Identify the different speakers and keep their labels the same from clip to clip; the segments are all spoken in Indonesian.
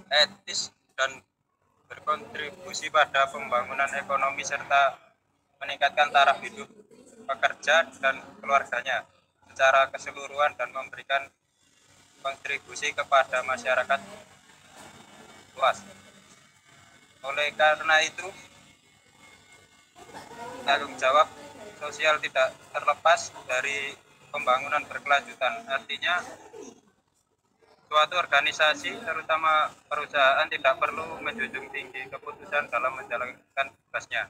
Speaker 1: etis dan berkontribusi pada pembangunan ekonomi serta meningkatkan taraf hidup pekerja dan keluarganya secara keseluruhan dan memberikan kontribusi kepada masyarakat luas. Oleh karena itu, tanggung jawab sosial tidak terlepas dari pembangunan berkelanjutan. Artinya, suatu organisasi, terutama perusahaan, tidak perlu menjunjung tinggi keputusan dalam menjalankan tugasnya.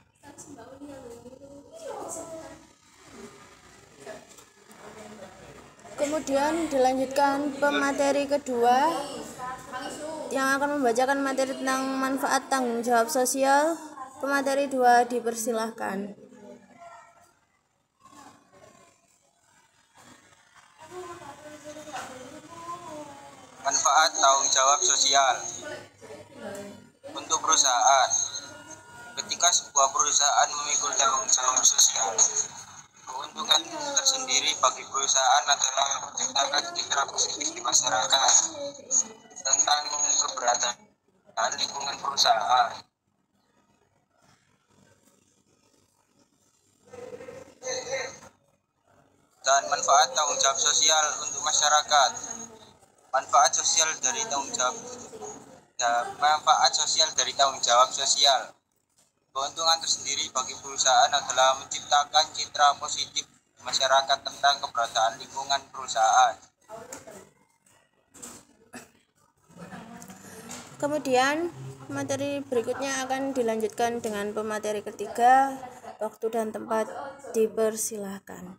Speaker 2: Kemudian dilanjutkan pemateri kedua yang akan membacakan materi tentang manfaat tanggung jawab sosial. Pemateri 2 dipersilahkan.
Speaker 1: Manfaat tanggung jawab sosial untuk perusahaan. Ketika sebuah perusahaan memikul tanggung jawab sosial, keuntungan tersendiri bagi perusahaan adalah menciptakan citra positif di masyarakat tentang keberadaan lingkungan perusahaan. Dan manfaat tanggung jawab sosial untuk masyarakat. Manfaat sosial dari tanggung jawab sosial. Keuntungan tersendiri bagi perusahaan adalah menciptakan citra positif di masyarakat tentang keberadaan lingkungan perusahaan.
Speaker 2: Kemudian materi berikutnya akan dilanjutkan dengan pemateri ketiga. Waktu dan tempat dipersilahkan.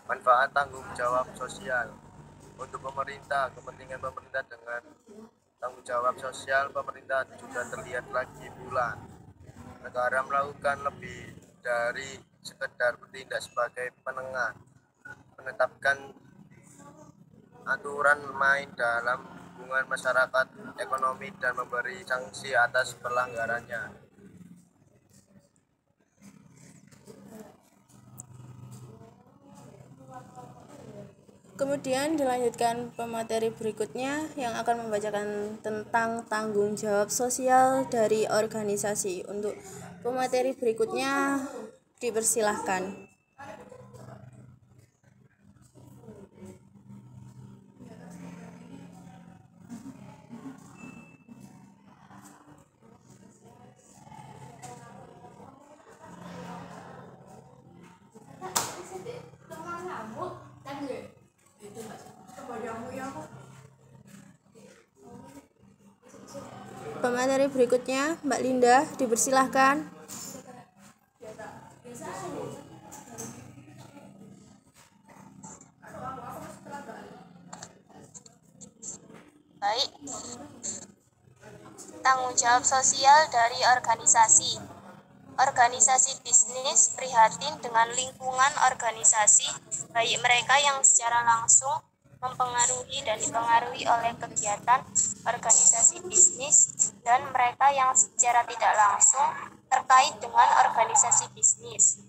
Speaker 3: Manfaat tanggung jawab sosial untuk pemerintah. Kepentingan pemerintah dengan tanggung jawab sosial pemerintah juga terlihat lagi bulan. Negara melakukan lebih dari sekedar bertindak sebagai penengah, menetapkan aturan main dalam hubungan masyarakat ekonomi dan memberi sanksi atas pelanggarannya.
Speaker 2: Kemudian dilanjutkan pemateri berikutnya yang akan membacakan tentang tanggung jawab sosial dari organisasi. Untuk pemateri berikutnya dipersilahkan. Pemateri berikutnya, Mbak Linda, dipersilahkan.
Speaker 4: Baik. Tanggung jawab sosial dari organisasi. Organisasi bisnis prihatin dengan lingkungan organisasi, baik mereka yang secara langsung mempengaruhi dan dipengaruhi oleh kegiatan organisasi bisnis dan mereka yang secara tidak langsung terkait dengan organisasi bisnis.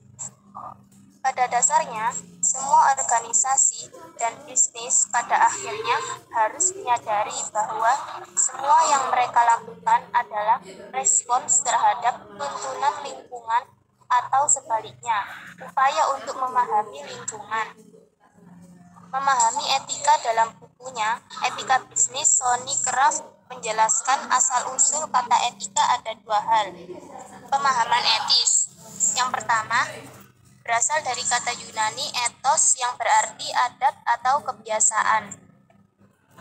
Speaker 4: Pada dasarnya, semua organisasi dan bisnis pada akhirnya harus menyadari bahwa semua yang mereka lakukan adalah respons terhadap tuntunan lingkungan atau sebaliknya, upaya untuk memahami lingkungan. Memahami etika dalam bukunya, Etika Bisnis, Sonny Kraft menjelaskan asal-usul kata etika ada dua hal. Pemahaman etis. Yang pertama, berasal dari kata Yunani ethos yang berarti adat atau kebiasaan.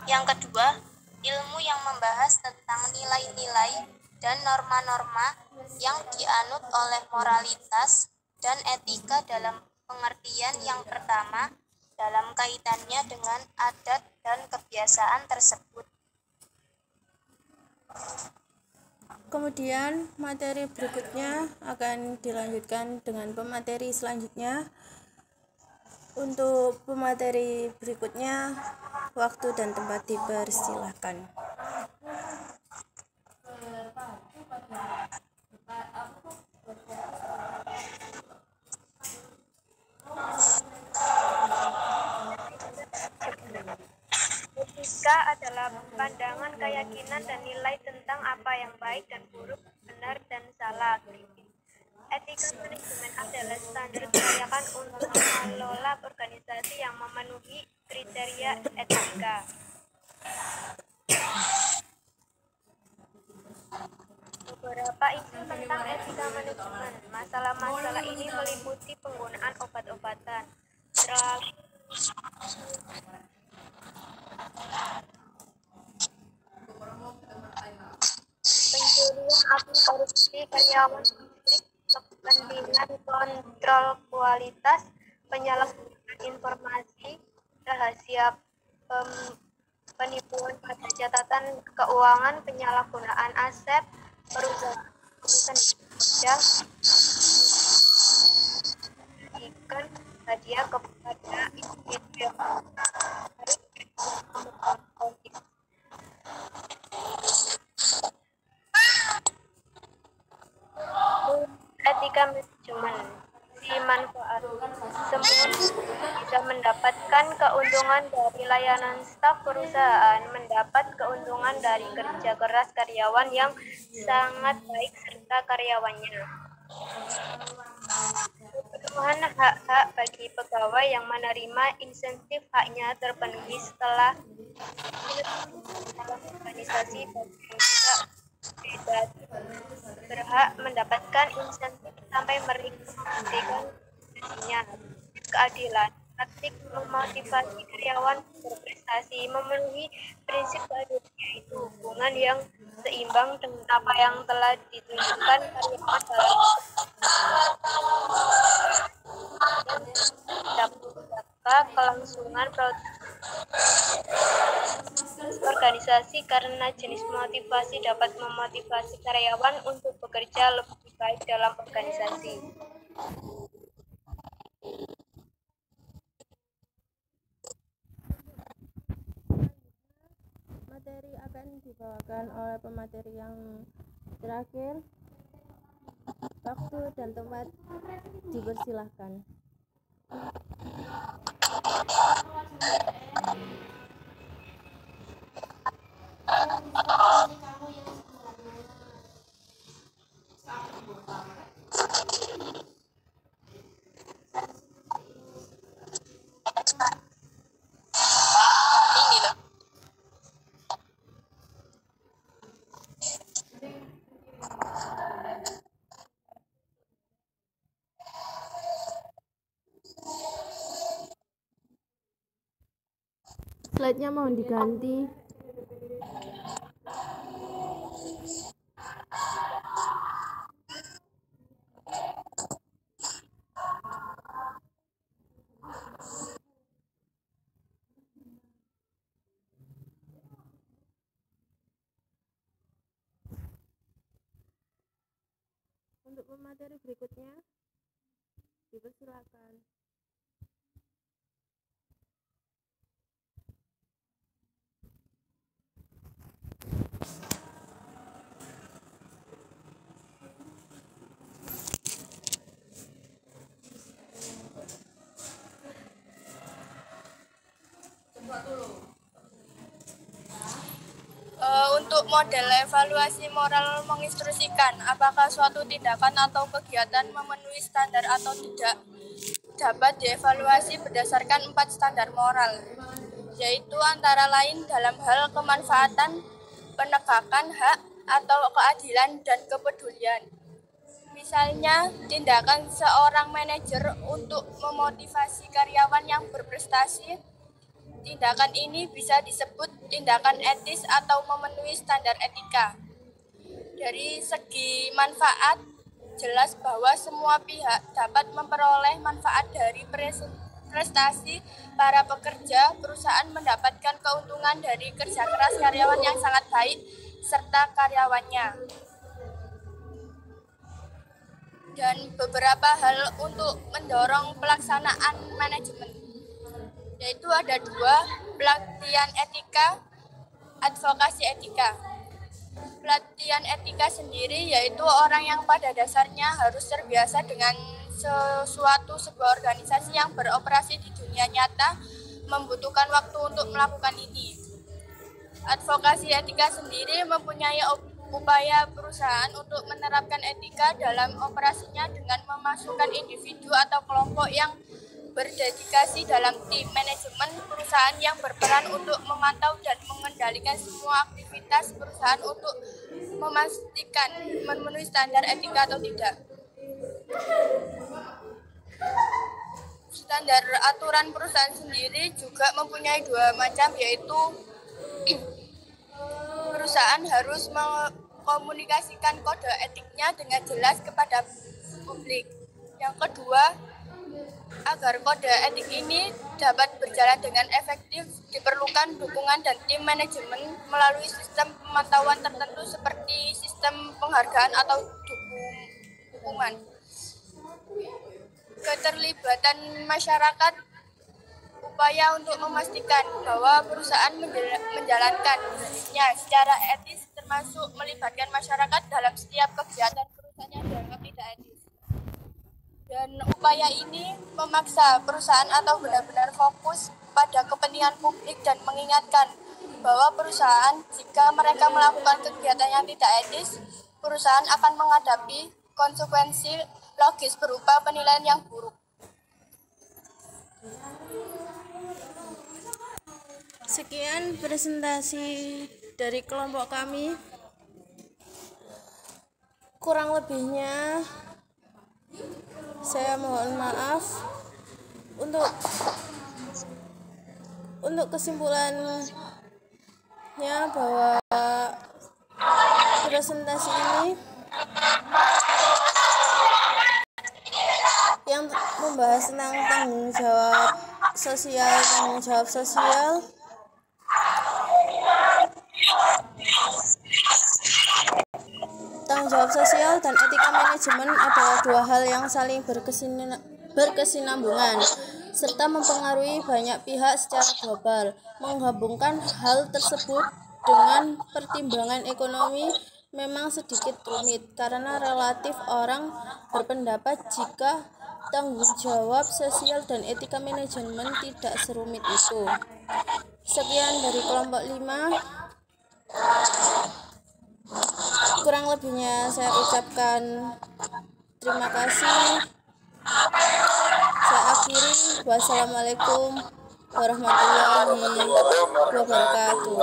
Speaker 4: Yang kedua, ilmu yang membahas tentang nilai-nilai dan norma-norma yang dianut oleh moralitas dan etika dalam pengertian yang pertama dalam kaitannya dengan adat dan kebiasaan tersebut.
Speaker 2: Kemudian materi berikutnya akan dilanjutkan dengan pemateri selanjutnya. Untuk pemateri berikutnya, waktu dan tempat dipersilahkan.
Speaker 4: pandangan, keyakinan, dan nilai tentang apa yang baik dan buruk, benar dan salah. Etika manajemen adalah standar kelayakan untuk mengelola organisasi yang memenuhi kriteria etika. Beberapa isu tentang etika manajemen. Masalah-masalah ini meliputi penggunaan obat-obatan, pencurian atau korupsi karyawan, konflik kepentingan, kontrol kualitas, penyalahgunaan informasi, rahasia penipuan pada catatan keuangan, penyalahgunaan aset, perusahaan kerja, memberikan hadiah kepada individu yang baik, etika manajemen si manfaat. Semua bisa mendapatkan keuntungan dari layanan staf perusahaan, mendapat keuntungan dari kerja keras karyawan yang sangat baik serta karyawannya. Pemenuhan hak-hak bagi pegawai yang menerima insentif haknya terpenuhi setelah dalam organisasi bagi yang tidak beda berhak mendapatkan insentif sampai mereka membuktikan prestasinya. Keadilan, praktik memotivasi karyawan berprestasi, memenuhi prinsip keadilan, yaitu hubungan yang seimbang dengan apa yang telah ditunjukkan karyawan dalam dan dapat kelangsungan organisasi karena jenis motivasi dapat memotivasi karyawan untuk bekerja lebih baik dalam organisasi.
Speaker 2: Materi akan dibawakan oleh pemateri yang terakhir. Waktu dan tempat dipersilahkan. Slide-nya mohon diganti. Untuk pemateri berikutnya, dipersilakan.
Speaker 5: Untuk model evaluasi moral menginstruksikan apakah suatu tindakan atau kegiatan memenuhi standar atau tidak dapat dievaluasi berdasarkan 4 standar moral, yaitu antara lain dalam hal kemanfaatan, penegakan hak atau keadilan, dan kepedulian. Misalnya, tindakan seorang manajer untuk memotivasi karyawan yang berprestasi. Tindakan ini bisa disebut tindakan etis atau memenuhi standar etika. Dari segi manfaat, jelas bahwa semua pihak dapat memperoleh manfaat dari prestasi para pekerja. Perusahaan mendapatkan keuntungan dari kerja keras karyawan yang sangat baik serta karyawannya. Dan beberapa hal untuk mendorong pelaksanaan manajemen, yaitu ada 2, pelatihan etika, advokasi etika. Pelatihan etika sendiri yaitu orang yang pada dasarnya harus terbiasa dengan sebuah organisasi yang beroperasi di dunia nyata membutuhkan waktu untuk melakukan ini. Advokasi etika sendiri mempunyai upaya perusahaan untuk menerapkan etika dalam operasinya dengan memasukkan individu atau kelompok yang berdedikasi dalam tim manajemen perusahaan yang berperan untuk memantau dan mengendalikan semua aktivitas perusahaan untuk memastikan memenuhi standar etika atau tidak. Standar aturan perusahaan sendiri juga mempunyai dua macam, yaitu perusahaan harus mengkomunikasikan kode etiknya dengan jelas kepada publik. Yang kedua, agar kode etik ini dapat berjalan dengan efektif, diperlukan dukungan dan tim manajemen melalui sistem pemantauan tertentu seperti sistem penghargaan atau dukungan. Keterlibatan masyarakat, upaya untuk memastikan bahwa perusahaan menjalankan bisnisnya secara etis, termasuk melibatkan masyarakat dalam setiap kegiatan perusahaan yang dianggap tidak etis. Dan upaya ini memaksa perusahaan atau benar-benar fokus pada kepentingan publik dan mengingatkan bahwa perusahaan jika mereka melakukan kegiatan yang tidak etis, perusahaan akan menghadapi konsekuensi logis berupa penilaian yang buruk.
Speaker 2: Sekian presentasi dari kelompok kami. Kurang lebihnya saya mohon maaf. Untuk kesimpulannya bahwa presentasi ini yang membahas tentang tanggung jawab sosial dan etika manajemen adalah dua hal yang saling berkesinambungan serta mempengaruhi banyak pihak secara global. Menggabungkan hal tersebut dengan pertimbangan ekonomi memang sedikit rumit karena relatif orang berpendapat jika tanggung jawab sosial dan etika manajemen tidak serumit itu. Sekian dari kelompok 5. Kurang lebihnya saya ucapkan terima kasih. Saya akhiri. Wassalamualaikum warahmatullahi wabarakatuh.